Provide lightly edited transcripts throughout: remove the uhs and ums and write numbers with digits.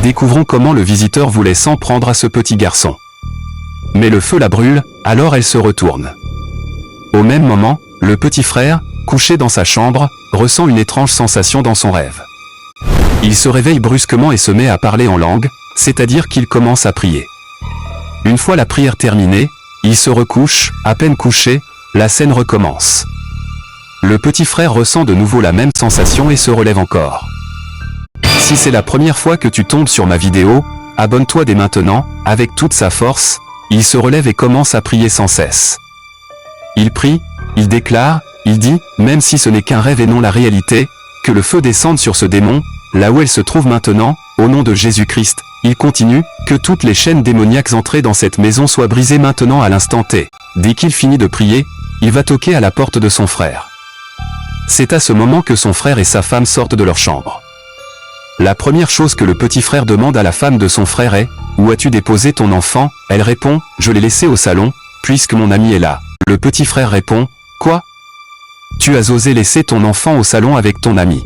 Découvrons comment le visiteur voulait s'en prendre à ce petit garçon. Mais le feu la brûle, alors elle se retourne. Au même moment, le petit frère, couché dans sa chambre, ressent une étrange sensation dans son rêve. Il se réveille brusquement et se met à parler en langue, c'est-à-dire qu'il commence à prier. Une fois la prière terminée, il se recouche, à peine couché, la scène recommence. Le petit frère ressent de nouveau la même sensation et se relève encore. Si c'est la première fois que tu tombes sur ma vidéo, abonne-toi dès maintenant, avec toute sa force, il se relève et commence à prier sans cesse. Il prie, il déclare, il dit, même si ce n'est qu'un rêve et non la réalité, que le feu descende sur ce démon, là où elle se trouve maintenant, au nom de Jésus-Christ. Il continue, que toutes les chaînes démoniaques entrées dans cette maison soient brisées maintenant à l'instant T. Dès qu'il finit de prier, il va toquer à la porte de son frère. C'est à ce moment que son frère et sa femme sortent de leur chambre. La première chose que le petit frère demande à la femme de son frère est « Où as-tu déposé ton enfant ?» Elle répond « Je l'ai laissé au salon, puisque mon ami est là. » Le petit frère répond « Quoi ? Tu as osé laisser ton enfant au salon avec ton ami ?»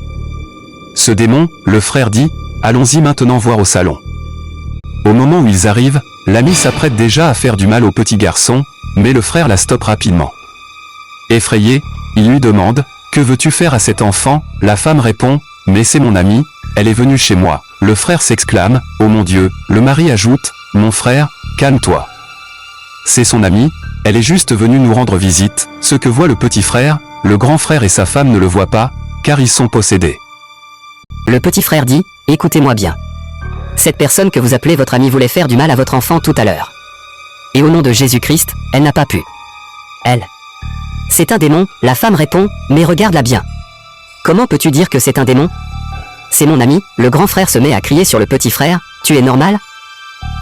Ce démon, le frère dit « Allons-y maintenant voir au salon. » Au moment où ils arrivent, l'ami s'apprête déjà à faire du mal au petit garçon, mais le frère la stoppe rapidement. Effrayé, il lui demande « Que veux-tu faire à cet enfant ?» La femme répond « Mais c'est mon ami, elle est venue chez moi. » Le frère s'exclame « Oh mon Dieu !» Le mari ajoute « Mon frère, calme-toi. C'est son amie, elle est juste venue nous rendre visite. » Ce que voit le petit frère, le grand frère et sa femme ne le voient pas, car ils sont possédés. Le petit frère dit « Écoutez-moi bien. Cette personne que vous appelez votre amie voulait faire du mal à votre enfant tout à l'heure. Et au nom de Jésus-Christ, elle n'a pas pu. Elle. C'est un démon. » La femme répond « Mais regarde-la bien. Comment peux-tu dire que c'est un démon ? C'est mon ami. » Le grand frère se met à crier sur le petit frère « Tu es normal ?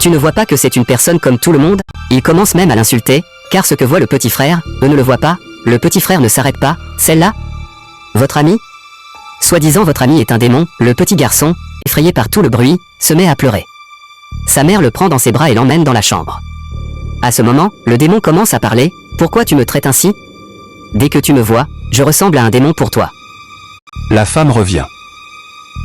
Tu ne vois pas que c'est une personne comme tout le monde ?» Il commence même à l'insulter, car ce que voit le petit frère, eux ne le voient pas. Le petit frère ne s'arrête pas. « Celle-là ? Votre ami ? Soi-disant votre ami est un démon. » Le petit garçon, effrayé par tout le bruit, se met à pleurer. Sa mère le prend dans ses bras et l'emmène dans la chambre. À ce moment, le démon commence à parler. « Pourquoi tu me traites ainsi ? Dès que tu me vois, je ressemble à un démon pour toi. » La femme revient.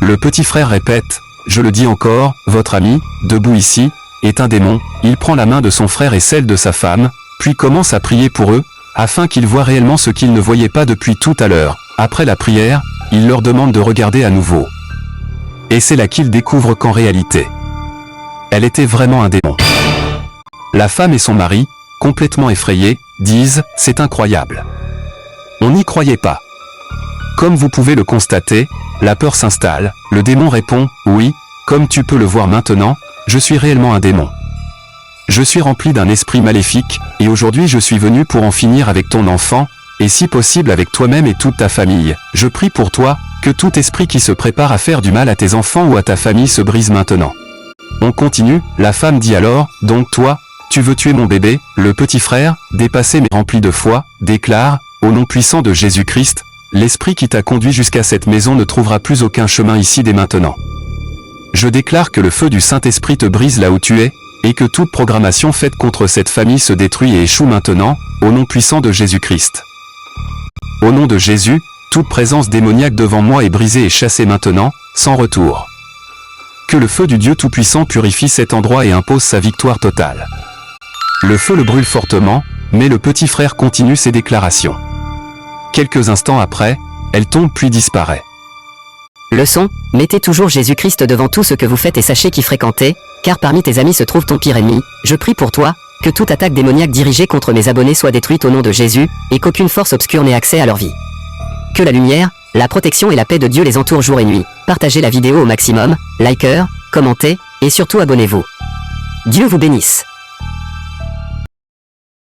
Le petit frère répète « Je le dis encore, votre ami, debout ici, est un démon. » Il prend la main de son frère et celle de sa femme, puis commence à prier pour eux, afin qu'ils voient réellement ce qu'ils ne voyaient pas depuis tout à l'heure. Après la prière, il leur demande de regarder à nouveau. Et c'est là qu'ils découvrent qu'en réalité, elle était vraiment un démon. La femme et son mari, complètement effrayés, disent « C'est incroyable. On n'y croyait pas. » Comme vous pouvez le constater, la peur s'installe. Le démon répond « Oui, comme tu peux le voir maintenant, je suis réellement un démon. Je suis rempli d'un esprit maléfique, et aujourd'hui je suis venu pour en finir avec ton enfant, et si possible avec toi-même et toute ta famille. Je prie pour toi, que tout esprit qui se prépare à faire du mal à tes enfants ou à ta famille se brise maintenant. » On continue, la femme dit alors « Donc toi, tu veux tuer mon bébé ?» Le petit frère, dépassé mais rempli de foi, déclare « Au nom puissant de Jésus-Christ, l'esprit qui t'a conduit jusqu'à cette maison ne trouvera plus aucun chemin ici dès maintenant. Je déclare que le feu du Saint-Esprit te brise là où tu es, et que toute programmation faite contre cette famille se détruit et échoue maintenant, au nom puissant de Jésus-Christ. Au nom de Jésus, toute présence démoniaque devant moi est brisée et chassée maintenant, sans retour. Que le feu du Dieu Tout-Puissant purifie cet endroit et impose sa victoire totale. » Le feu le brûle fortement, mais le petit frère continue ses déclarations. Quelques instants après, elle tombe puis disparaît. Leçon, mettez toujours Jésus-Christ devant tout ce que vous faites et sachez qui fréquentez, car parmi tes amis se trouve ton pire ennemi. Je prie pour toi, que toute attaque démoniaque dirigée contre mes abonnés soit détruite au nom de Jésus, et qu'aucune force obscure n'ait accès à leur vie. Que la lumière, la protection et la paix de Dieu les entourent jour et nuit. Partagez la vidéo au maximum, likez, commentez, et surtout abonnez-vous. Dieu vous bénisse.